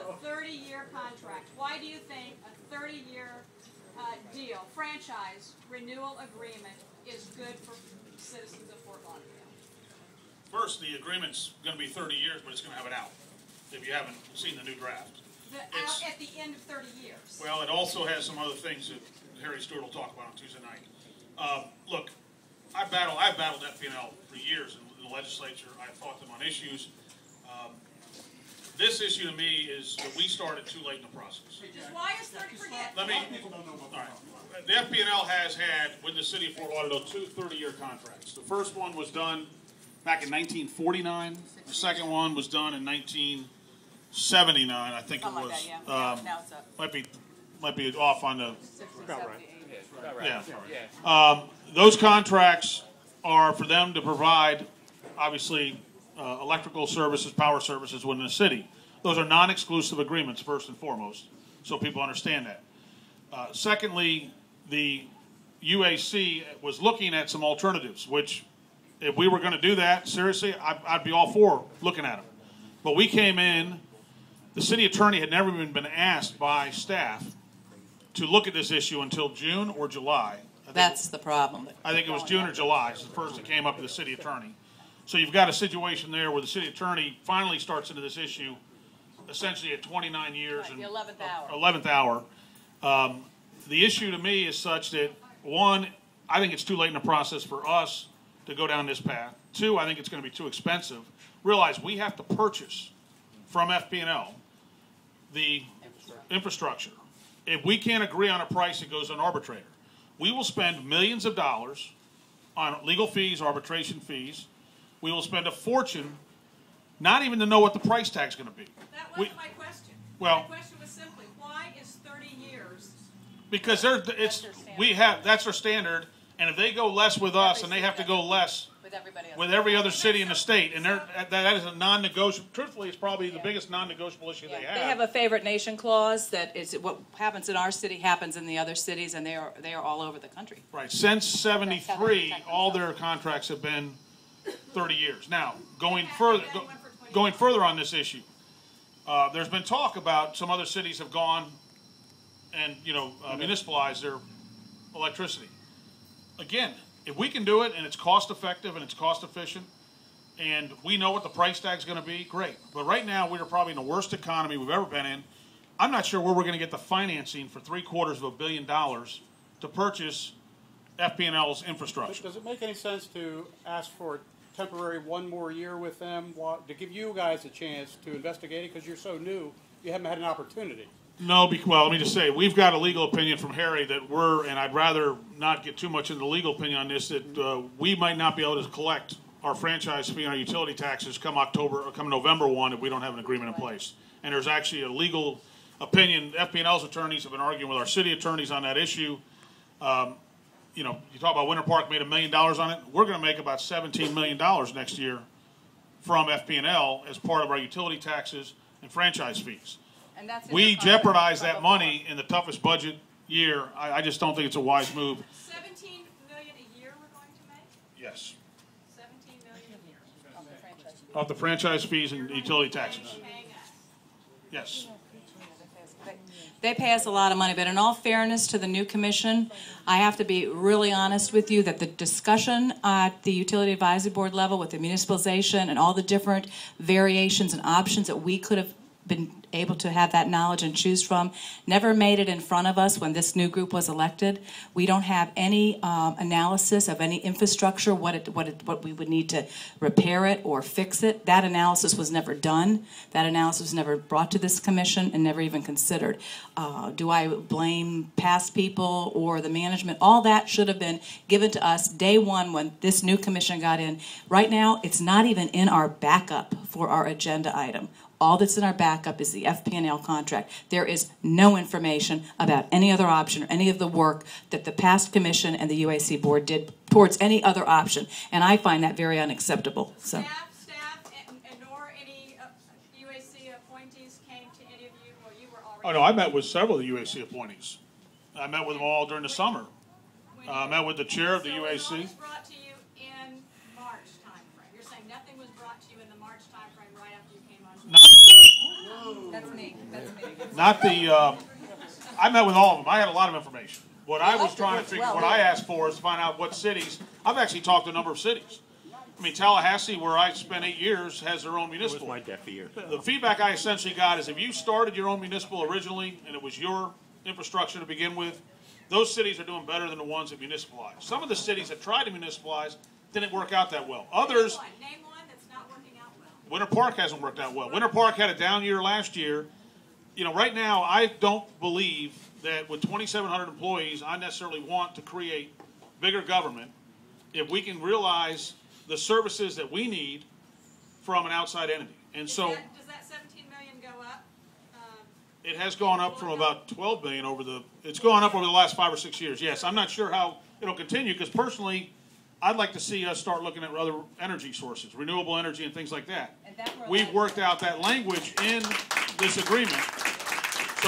a 30-year contract. Why do you think a 30-year deal, franchise renewal agreement, is good for citizens of Fort Lauderdale? First, the agreement's going to be 30 years, but it's going to have an out, if you haven't seen the new draft. The out at the end of 30 years. Well, it also has some other things that Harry Stewart will talk about on Tuesday night. Look, I've battled FPL for years in the legislature. I've fought them on issues. This issue to me is that we started too late in the process. Just why is 30? Forget. Let me. All right. The FPL has had with the city of Fort Lauderdale two 30-year contracts. The first one was done back in 1949. The second one was done in 1979. I think it was. Like that, yeah. Now it's up. Might be off on the. About right. Yeah. Those contracts are for them to provide, obviously, electrical services, power services within the city. Those are non-exclusive agreements, first and foremost, so people understand that. Secondly, the UAC was looking at some alternatives, which if we were going to do that, seriously, I'd be all for looking at them. But we came in, the city attorney had never even been asked by staff to look at this issue until June or July. That's the problem. I think it was June or July. It's the first that came up to the city attorney. So you've got a situation there where the city attorney finally starts into this issue essentially at 29 years. Right, the 11th hour. 11th hour. The issue to me is such that, one, I think it's too late in the process for us to go down this path. Two, I think it's going to be too expensive. Realize we have to purchase from FP&L the infrastructure. If we can't agree on a price, it goes to an arbitrator. We will spend millions of dollars on legal fees, arbitration fees. We will spend a fortune not even to know what the price tag is going to be. That wasn't my question. Well, my question was simply, why is 30 years? Because that's their standard, and if they go less with us, and they have to go less with every other city in the state, and that is a non-negotiable. Truthfully, it's probably the biggest non-negotiable issue they have. They have a favorite nation clause that is what happens in our city happens in the other cities, and they are all over the country. Right. Since '73, all their contracts have been 30 years. Now, going further on this issue, there's been talk about some other cities have gone and municipalized their electricity. Again, if we can do it and it's cost effective and it's cost efficient, and we know what the price tag is going to be, great. But right now, we're probably in the worst economy we've ever been in. I'm not sure where we're going to get the financing for $750 million to purchase FP&L's infrastructure. Does it make any sense to ask for temporary one more year with them to give you guys a chance to investigate it because you're so new, you haven't had an opportunity? No, well, let me just say, we've got a legal opinion from Harry that and I'd rather not get too much into the legal opinion on this, that we might not be able to collect our franchise fee and our utility taxes come November 1 if we don't have an agreement in place. And there's actually a legal opinion. FP&L's attorneys have been arguing with our city attorneys on that issue. You talk about Winter Park made $1 million on it. We're going to make about $17 million next year from FP&L as part of our utility taxes and franchise fees. And that's we jeopardize that money in the toughest budget year. I just don't think it's a wise move. $17 million a year we're going to make? Yes. $17 million a year. Off the franchise fees and utility taxes. Yes. They pay us a lot of money, but in all fairness to the new commission, I have to be really honest with you that the discussion at the Utility Advisory Board level with the municipalization and all the different variations and options that we could have been able to have that knowledge and choose from never made it in front of us when this new group was elected. We don't have any analysis of any infrastructure, what we would need to repair it or fix it. That analysis was never done. That analysis was never brought to this commission and never even considered. Do I blame past people or the management? All that should have been given to us day one when this new commission got in. Right now, it's not even in our backup for our agenda item. All that's in our backup is the FP&L contract. There is no information about any other option or any of the work that the past commission and the UAC board did towards any other option, and I find that very unacceptable. So. Staff, and nor any UAC appointees came to any of you, or you were already. Oh no, I met with several of the UAC appointees. I met with them all during the summer. I met with the chair of the UAC. It was always brought to you in March timeframe. You're saying nothing was brought to you in the March timeframe right after you came on. That's me. That's not the, I met with all of them. I had a lot of information. What I was trying to figure, what I asked for is to find out what cities, I've actually talked to a number of cities. I mean, Tallahassee, where I spent 8 years, has their own municipal. my deaf ear. The feedback I essentially got is if you started your own municipal originally and it was your infrastructure to begin with, those cities are doing better than the ones that municipalized. Some of the cities that tried to municipalize didn't work out that well. Others, Name one that's not working out well. Winter Park hasn't worked out well. Winter Park had a down year last year. You know, right now, I don't believe that with 2,700 employees, I necessarily want to create bigger government if we can realize the services that we need from an outside entity. And so Does that 17 million go up? it has gone up from about 12 billion it's gone up over the last 5 or 6 years. Yes, I'm not sure how it'll continue because personally, I'd like to see us start looking at other energy sources, renewable energy and things like that. We've worked out that language in this agreement